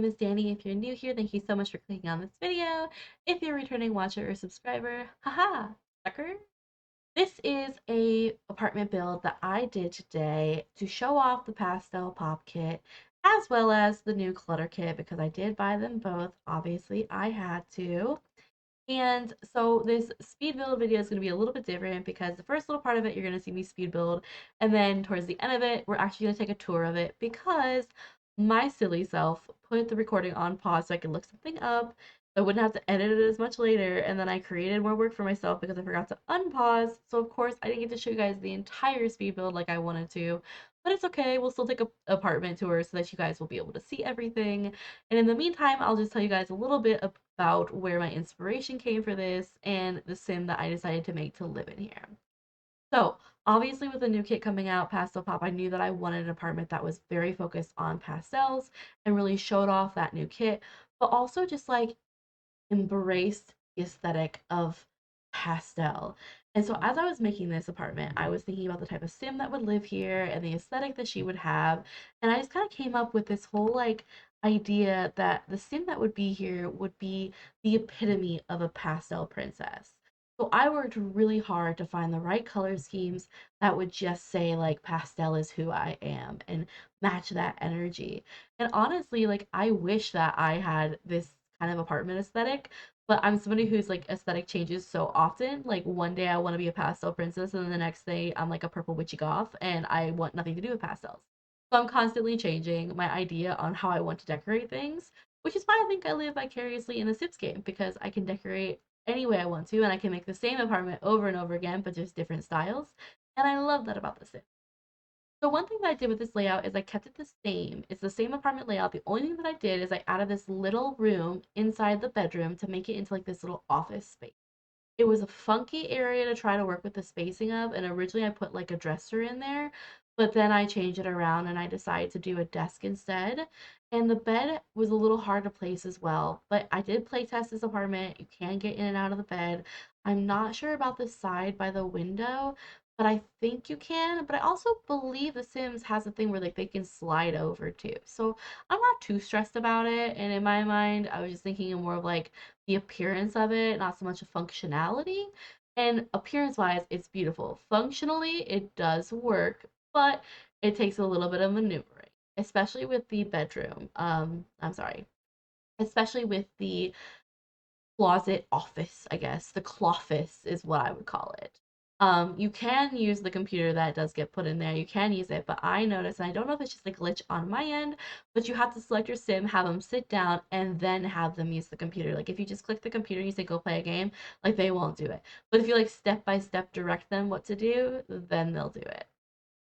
is Danny. If you're new here, thank you so much for clicking on this video. If you're a returning watcher or subscriber, haha, sucker. This is a apartment build that I did today to show off the Pastel Pop Kit as well as the new Clutter Kit because I did buy them both. Obviously, I had to. And so this speed build video is going to be a little bit different because the first little part of it, you're going to see me speed build. And then towards the end of it, we're actually going to take a tour of it because my silly self put the recording on pause so I could look something up. I wouldn't have to edit it as much later. And then I created more work for myself because I forgot to unpause. So of course I didn't get to show you guys the entire speed build like I wanted to. But it's okay. We'll still take a apartment tour so that you guys will be able to see everything. And in the meantime, I'll just tell you guys a little bit about where my inspiration came for this and the sim that I decided to make to live in here. So, obviously, with the new kit coming out, Pastel Pop, I knew that I wanted an apartment that was very focused on pastels and really showed off that new kit, but also just like embraced the aesthetic of pastel. And so as I was making this apartment, I was thinking about the type of sim that would live here and the aesthetic that she would have. And I just kind of came up with this whole like idea that the sim that would be here would be the epitome of a pastel princess. So I worked really hard to find the right color schemes that would just say like pastel is who I am and match that energy. And honestly, like I wish that I had this kind of apartment aesthetic, but I'm somebody whose like aesthetic changes so often. Like one day I want to be a pastel princess, and then the next day I'm like a purple witchy goth, and I want nothing to do with pastels. So I'm constantly changing my idea on how I want to decorate things, which is why I think I live vicariously in the Sims game because I can decorate any way I want to, and I can make the same apartment over and over again, but just different styles. And I love that about the Sims. So one thing that I did with this layout is I kept it the same. It's the same apartment layout. The only thing that I did is I added this little room inside the bedroom to make it into like this little office space. It was a funky area to try to work with the spacing of, and originally I put like a dresser in there, but then I changed it around and I decided to do a desk instead. And the bed was a little hard to place as well, but I did play test this apartment. You can get in and out of the bed. I'm not sure about the side by the window, but I think you can. But I also believe The Sims has a thing where like they can slide over too. So I'm not too stressed about it. And in my mind, I was just thinking more of like the appearance of it, not so much a functionality. And appearance wise, it's beautiful. Functionally, it does work, but it takes a little bit of maneuvering, especially with the bedroom. I'm sorry, especially with the closet office, I guess. The cloffice is what I would call it. You can use the computer that does get put in there. You can use it, but I noticed, and I don't know if it's just a glitch on my end, but you have to select your sim, have them sit down, and then have them use the computer. Like if you just click the computer and you say go play a game, like they won't do it. But if you like step by step direct them what to do, then they'll do it.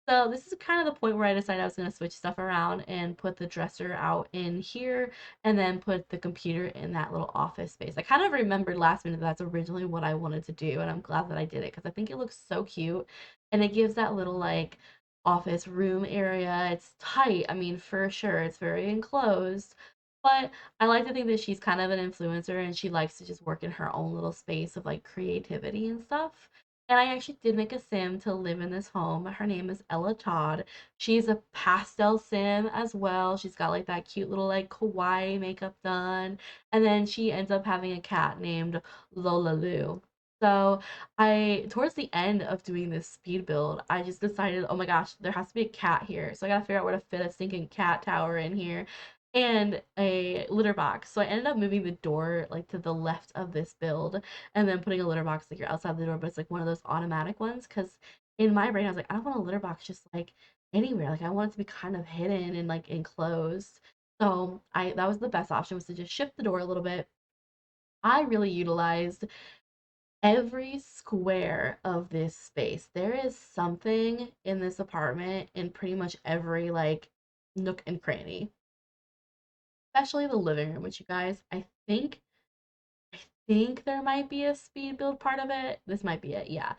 So this is kind of the point where I decided I was going to switch stuff around and put the dresser out in here and then put the computer in that little office space. I kind of remembered last minute that's originally what I wanted to do, and I'm glad that I did it because I think it looks so cute and it gives that little like office room area. It's tight, I mean, for sure, it's very enclosed. But I like to think that she's kind of an influencer and she likes to just work in her own little space of like creativity and stuff. And I actually did make a sim to live in this home. Her name is Ella Todd. She's a pastel sim as well. She's got like that cute little like kawaii makeup done. And then she ends up having a cat named Lola Lou. So I, towards the end of doing this speed build, I just decided, oh my gosh, there has to be a cat here. So I gotta figure out where to fit a stinking cat tower in here and a litter box. So I ended up moving the door like to the left of this build and then putting a litter box like you're outside the door, but it's like one of those automatic ones. Because in my brain, I was like, I don't want a litter box just like anywhere. Like I want it to be kind of hidden and like enclosed. So I that was the best option was to just shift the door a little bit. I really utilized every square of this space. There is something in this apartment in pretty much every like nook and cranny, especially the living room, which you guys, I think there might be a speed build part of it. This might be it, yeah.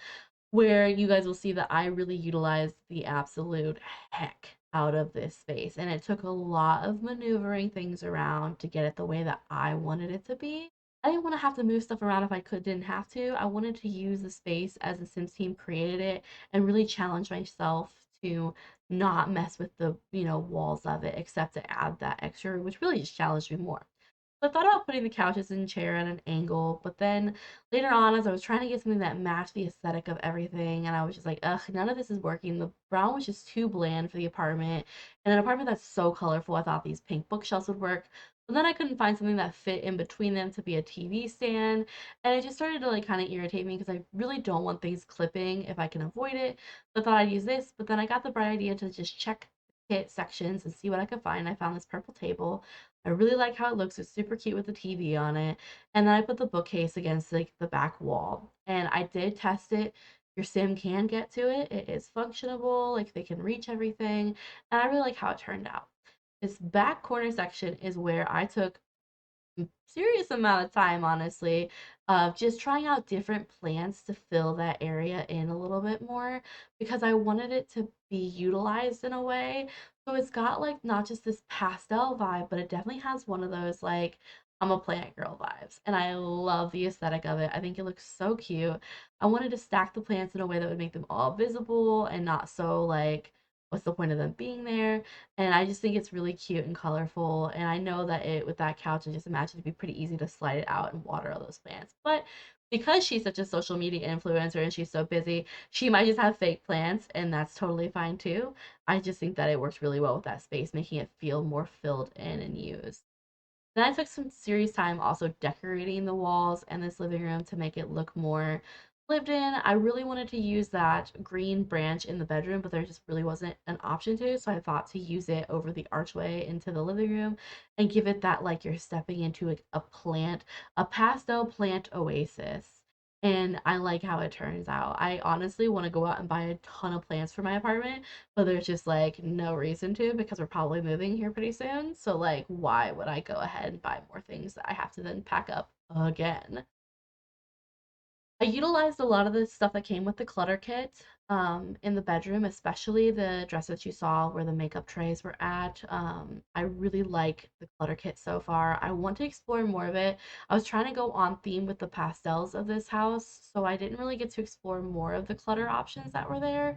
Where you guys will see that I really utilized the absolute heck out of this space. And it took a lot of maneuvering things around to get it the way that I wanted it to be. I didn't want to have to move stuff around if I didn't have to. I wanted to use the space as the Sims team created it and really challenge myself to not mess with the, walls of it, except to add that extra, which really just challenged me more. So I thought about putting the couches and chair at an angle, but then later on, as I was trying to get something that matched the aesthetic of everything, and I was just like, ugh, none of this is working. The brown was just too bland for the apartment. And an apartment that's so colorful, I thought these pink bookshelves would work. But then I couldn't find something that fit in between them to be a TV stand. And it just started to like kind of irritate me because I really don't want things clipping if I can avoid it. So I thought I'd use this, but then I got the bright idea to just check kit sections and see what I could find. I found this purple table. I really like how it looks. It's super cute with the TV on it. And then I put the bookcase against like the back wall. And I did test it. Your sim can get to it. It is functionable, like they can reach everything. And I really like how it turned out. This back corner section is where I took serious amount of time, honestly, of just trying out different plants to fill that area in a little bit more because I wanted it to be utilized in a way. So it's got like not just this pastel vibe, but it definitely has one of those like I'm a plant girl vibes. And I love the aesthetic of it. I think it looks so cute. I wanted to stack the plants in a way that would make them all visible and not so like, what's the point of them being there? And I just think it's really cute and colorful. And I know that it with that couch, I just imagine it'd be pretty easy to slide it out and water all those plants. But because she's such a social media influencer and she's so busy, she might just have fake plants, and that's totally fine too. I just think that it works really well with that space, making it feel more filled in and used. Then I took some serious time also decorating the walls and this living room to make it look more lived in. I really wanted to use that green branch in the bedroom, but there just really wasn't an option to. So I thought to use it over the archway into the living room and give it that like you're stepping into a plant, a pastel plant oasis. And I like how it turns out. I honestly want to go out and buy a ton of plants for my apartment, but there's just like no reason to because we're probably moving here pretty soon. So like why would I go ahead and buy more things that I have to then pack up again? I utilized a lot of the stuff that came with the clutter kit in the bedroom, especially the dresser that you saw where the makeup trays were at. I really like the clutter kit so far. I want to explore more of it. I was trying to go on theme with the pastels of this house, so I didn't really get to explore more of the clutter options that were there.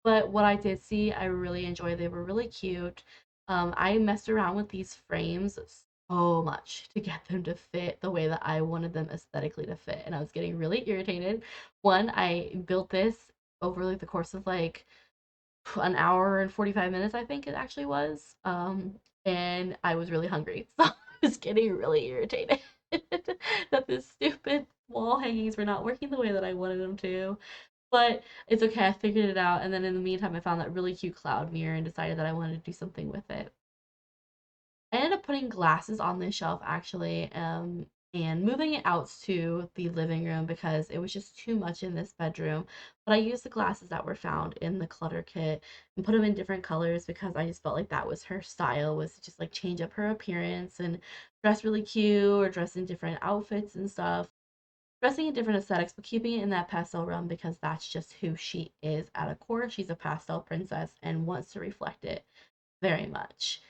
But what I did see, I really enjoyed. They were really cute. I messed around with these frames so much to get them to fit the way that I wanted them aesthetically to fit. And I was getting really irritated. One, I built this over like the course of like an hour and 45 minutes, I think it actually was. And I was really hungry. So I was getting really irritated that the stupid wall hangings were not working the way that I wanted them to. But it's okay, I figured it out. And then in the meantime, I found that really cute cloud mirror and decided that I wanted to do something with it. I ended up putting glasses on this shelf actually, and moving it out to the living room because it was just too much in this bedroom. But I used the glasses that were found in the clutter kit and put them in different colors because I just felt like that was her style, was to just like change up her appearance and dress really cute or dress in different outfits and stuff. Dressing in different aesthetics, but keeping it in that pastel realm because that's just who she is at a core. She's a pastel princess and wants to reflect it very much.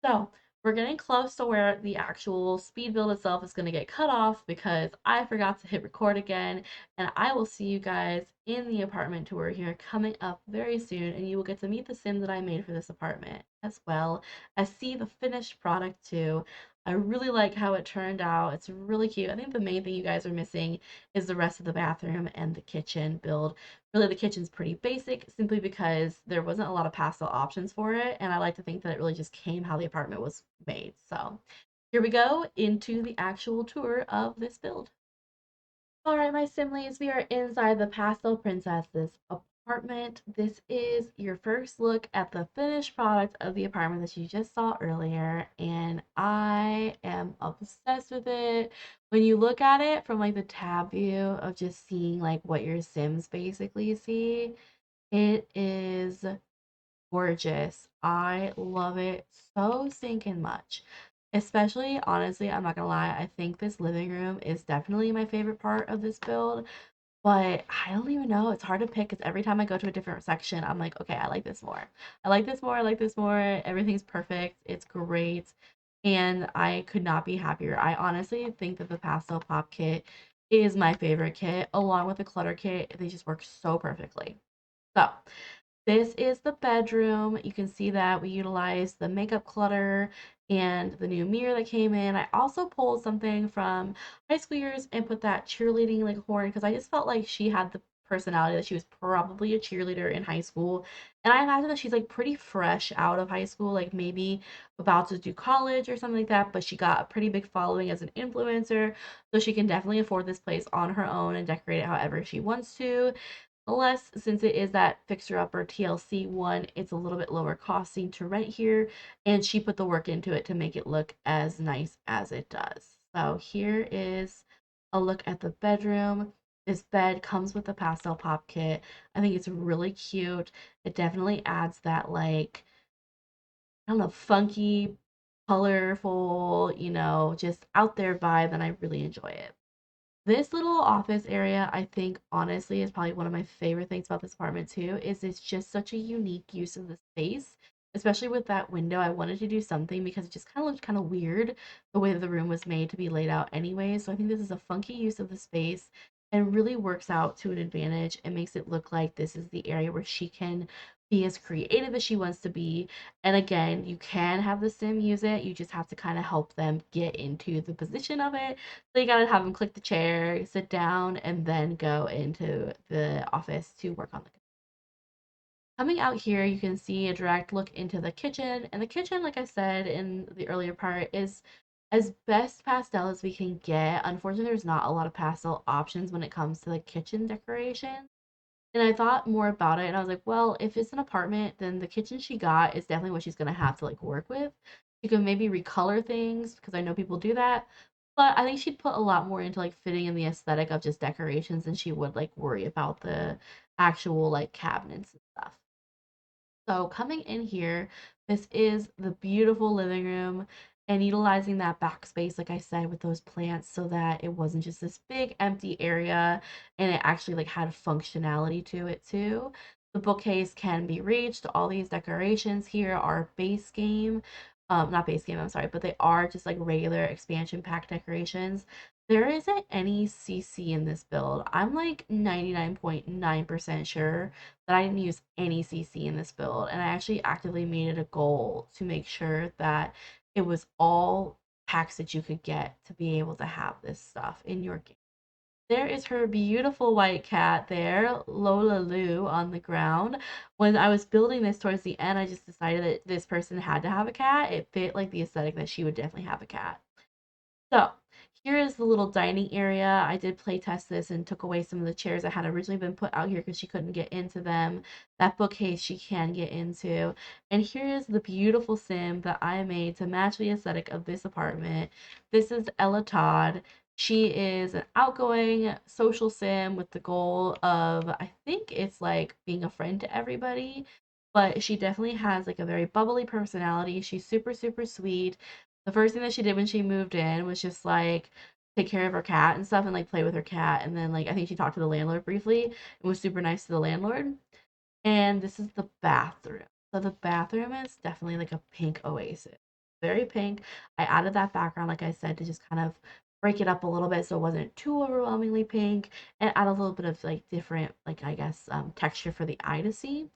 So we're getting close to where the actual speed build itself is going to get cut off because I forgot to hit record again. And I will see you guys in the apartment tour here coming up very soon. And you will get to meet the sim that I made for this apartment as well as see the finished product too. I really like how it turned out. It's really cute. I think the main thing you guys are missing is the rest of the bathroom and the kitchen build. Really, the kitchen's pretty basic simply because there wasn't a lot of pastel options for it, and I like to think that it really just came how the apartment was made. So here we go into the actual tour of this build. All right, my Simlies, we are inside the Pastel Princess's apartment. This is your first look at the finished product of the apartment that you just saw earlier, and I am obsessed with it. When you look at it from like the tab view of just seeing like what your Sims basically see, it is gorgeous. I love it so stinking much. Especially, honestly, I'm not gonna lie, I think this living room is definitely my favorite part of this build, but I don't even know. It's hard to pick because every time I go to a different section, I'm like, okay, I like this more. I like this more. I like this more. Everything's perfect. It's great. And I could not be happier. I honestly think that the Pastel Pop kit is my favorite kit, along with the Clutter kit. They just work so perfectly. So, This is the bedroom. You can see that we utilized the makeup clutter and the new mirror that came in. I also pulled something from high school years and put that cheerleading like horn because I just felt like she had the personality that she was probably a cheerleader in high school. And I imagine that she's like pretty fresh out of high school, like maybe about to do college or something like that, but she got a pretty big following as an influencer, so she can definitely afford this place on her own and decorate it however she wants to. Unless, since it is that fixer upper TLC one, it's a little bit lower costing to rent here, and she put the work into it to make it look as nice as it does. So here is a look at the bedroom. This bed comes with a pastel pop kit. I think it's really cute. It definitely adds that like, I don't know, funky, colorful, just out there vibe, and I really enjoy it. This little office area, I think honestly is probably one of my favorite things about this apartment too, is it's just such a unique use of the space, especially with that window. I wanted to do something because it just kind of looked kind of weird the way that the room was made to be laid out anyway. So I think this is a funky use of the space and really works out to an advantage and makes it look like this is the area where she can be as creative as she wants to be. And again, you can have the sim use it. You just have to kind of help them get into the position of it, so you gotta have them click the chair, sit down, and then go into the office to work on the. Coming out here, you can see a direct look into the kitchen. And the kitchen, like I said in the earlier part, is as best pastel as we can get. Unfortunately, there's not a lot of pastel options when it comes to the kitchen decoration. And I thought more about it and I was like, well, if it's an apartment, then the kitchen she got is definitely what she's gonna have to like work with. She can maybe recolor things because I know people do that. But I think she'd put a lot more into like fitting in the aesthetic of just decorations than she would like worry about the actual like cabinets and stuff. So coming in here, this is the beautiful living room and utilizing that backspace, like I said, with those plants so that it wasn't just this big empty area and it actually like had functionality to it too. The bookcase can be reached. All these decorations here are base game. Not base game, I'm sorry, but they are just like regular expansion pack decorations. There isn't any CC in this build. I'm like 99.9% sure that I didn't use any CC in this build, and I actually actively made it a goal to make sure that it was all packs that you could get to be able to have this stuff in your game. There is her beautiful white cat there, Lola Lou, on the ground. When I was building this towards the end, I just decided that this person had to have a cat. It fit like the aesthetic that she would definitely have a cat. So here is the little dining area. I did play test this and took away some of the chairs that had originally been put out here because she couldn't get into them. That bookcase she can get into. And here is the beautiful sim that I made to match the aesthetic of this apartment. This is Ella Todd. She is an outgoing social sim with the goal of, I think it's like being a friend to everybody, but she definitely has like a very bubbly personality. She's super, super sweet. The first thing that she did when she moved in was just like take care of her cat and stuff and like play with her cat. And then like I think she talked to the landlord briefly and was super nice to the landlord. And this is the bathroom. So the bathroom is definitely like a pink oasis. Very pink. I added that background, like I said, to just kind of break it up a little bit so it wasn't too overwhelmingly pink and add a little bit of like different, like I guess, texture for the eye to see.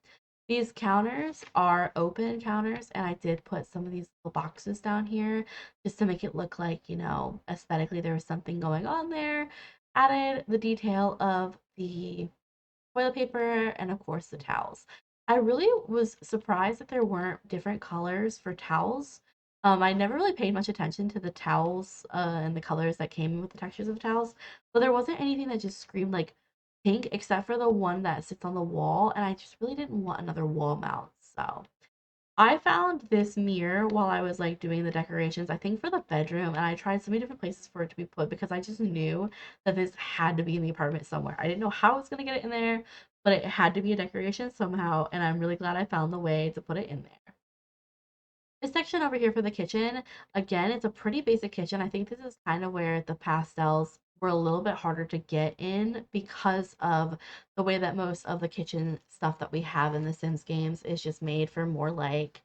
These counters are open counters, and I did put some of these little boxes down here just to make it look like, aesthetically there was something going on there. Added the detail of the toilet paper and, of course, the towels. I really was surprised that there weren't different colors for towels. I never really paid much attention to the towels and the colors that came with the textures of the towels, but there wasn't anything that just screamed like pink except for the one that sits on the wall, and I just really didn't want another wall mount. So I found this mirror while I was like doing the decorations, I think for the bedroom, and I tried so many different places for it to be put because I just knew that this had to be in the apartment somewhere. I didn't know how I was gonna get it in there, but it had to be a decoration somehow, and I'm really glad I found the way to put it in there. This section over here for the kitchen, again, it's a pretty basic kitchen. I think this is kind of where the pastels were a little bit harder to get in because of the way that most of the kitchen stuff that we have in the Sims games is just made for more like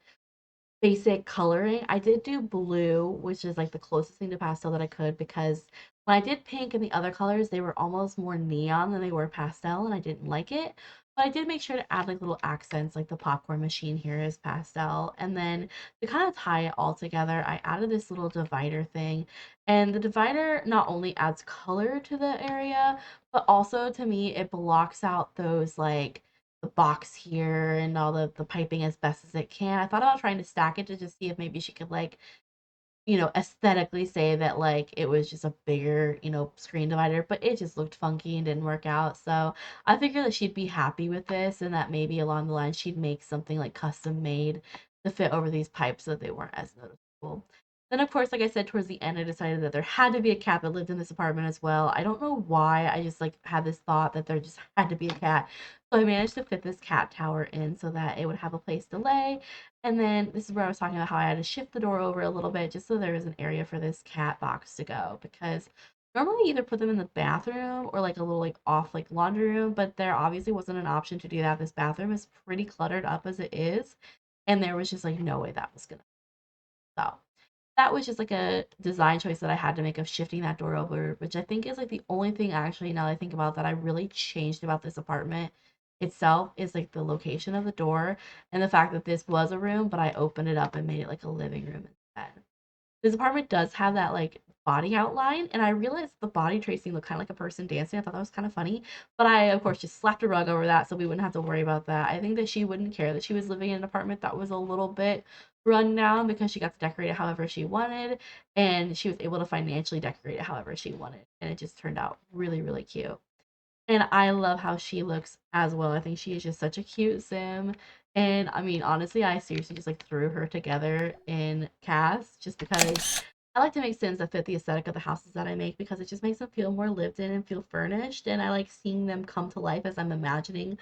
basic coloring. I did do blue, which is like the closest thing to pastel that I could because When I did pink and the other colors, they were almost more neon than they were pastel, and I didn't like it. But I did make sure to add like little accents, like the popcorn machine here is pastel. And then to kind of tie it all together, I added this little divider thing. And the divider not only adds color to the area, but also to me, it blocks out those like the box here and all the piping as best as it can. I thought about trying to stack it to just see if maybe she could like aesthetically say that like it was just a bigger, screen divider, but it just looked funky and didn't work out. So I figured that she'd be happy with this and that maybe along the line she'd make something like custom made to fit over these pipes so that they weren't as noticeable. Then of course, like I said, towards the end, I decided that there had to be a cat that lived in this apartment as well. I don't know why. I just like had this thought that there just had to be a cat. So I managed to fit this cat tower in so that it would have a place to lay, and then this is where I was talking about how I had to shift the door over a little bit just so there was an area for this cat box to go, because normally I either put them in the bathroom or like a little like off like laundry room, but there obviously wasn't an option to do that. This bathroom is pretty cluttered up as it is, and there was just like no way that was gonna. So that was just like a design choice that I had to make of shifting that door over, which I think is like the only thing actually now that I think about that I really changed about this apartment itself is like the location of the door and the fact that this was a room, but I opened it up and made it like a living room instead. This apartment does have that like body outline, and I realized the body tracing looked kind of like a person dancing. I thought that was kind of funny, but I of course just slapped a rug over that so we wouldn't have to worry about that. I think that she wouldn't care that she was living in an apartment that was a little bit run down because she got to decorate it however she wanted, and she was able to financially decorate it however she wanted, and it just turned out really really cute. And I love how she looks as well. I think she is just such a cute sim. And I mean, honestly, I seriously just like threw her together in cast just because I like to make sims that fit the aesthetic of the houses that I make because it just makes them feel more lived in and feel furnished. And I like seeing them come to life as I'm imagining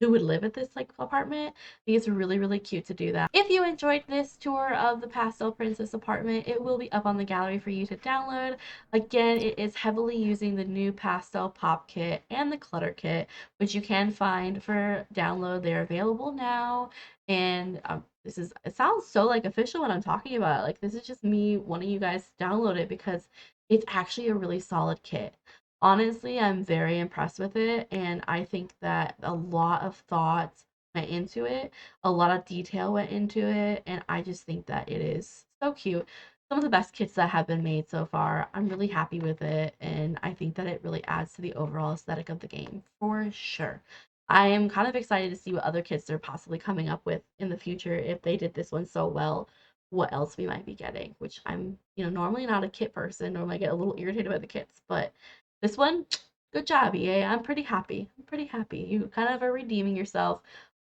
who would live at this like apartment. I think it's really, really cute to do that. If you enjoyed this tour of the Pastel Princess apartment, it will be up on the gallery for you to download. Again, it is heavily using the new Pastel Pop Kit and the Clutter Kit, which you can find for download. They're available now. And it sounds so like official when I'm talking about it. Like this is just me wanting you guys to download it because it's actually a really solid kit. Honestly, I'm very impressed with it, and I think that a lot of thought went into it, a lot of detail went into it, and I just think that it is so cute. Some of the best kits that have been made so far. I'm really happy with it, and I think that it really adds to the overall aesthetic of the game for sure. I am kind of excited to see what other kits they're possibly coming up with in the future if they did this one so well. What else we might be getting, which I'm, normally not a kit person. Normally I get a little irritated by the kits, but this one, good job, EA. I'm pretty happy. I'm pretty happy. You kind of are redeeming yourself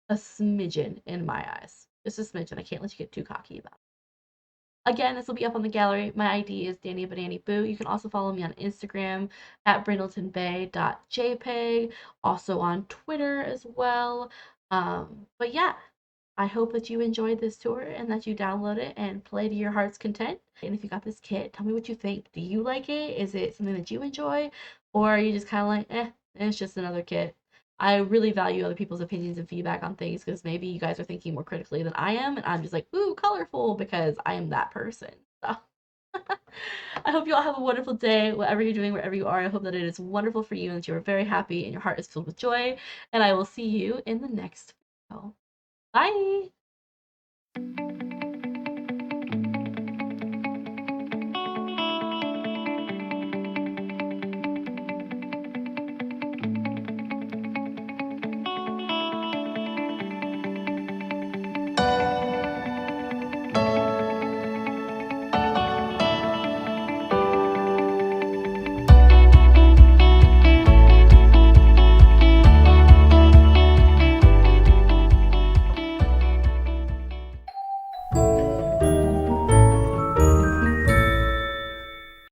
a smidgen in my eyes. Just a smidgen. I can't let you get too cocky about it. Again, this will be up on the gallery. My ID is Danibananiboo. You can also follow me on Instagram at brindletonbay.jpg, also on Twitter as well. But yeah, I hope that you enjoyed this tour and that you download it and play to your heart's content. And if you got this kit, tell me what you think. Do you like it? Is it something that you enjoy? Or are you just kind of like, it's just another kit? I really value other people's opinions and feedback on things because maybe you guys are thinking more critically than I am. And I'm just like, ooh, colorful because I am that person. So I hope you all have a wonderful day, whatever you're doing, wherever you are. I hope that it is wonderful for you and that you are very happy and your heart is filled with joy. And I will see you in the next video. Bye.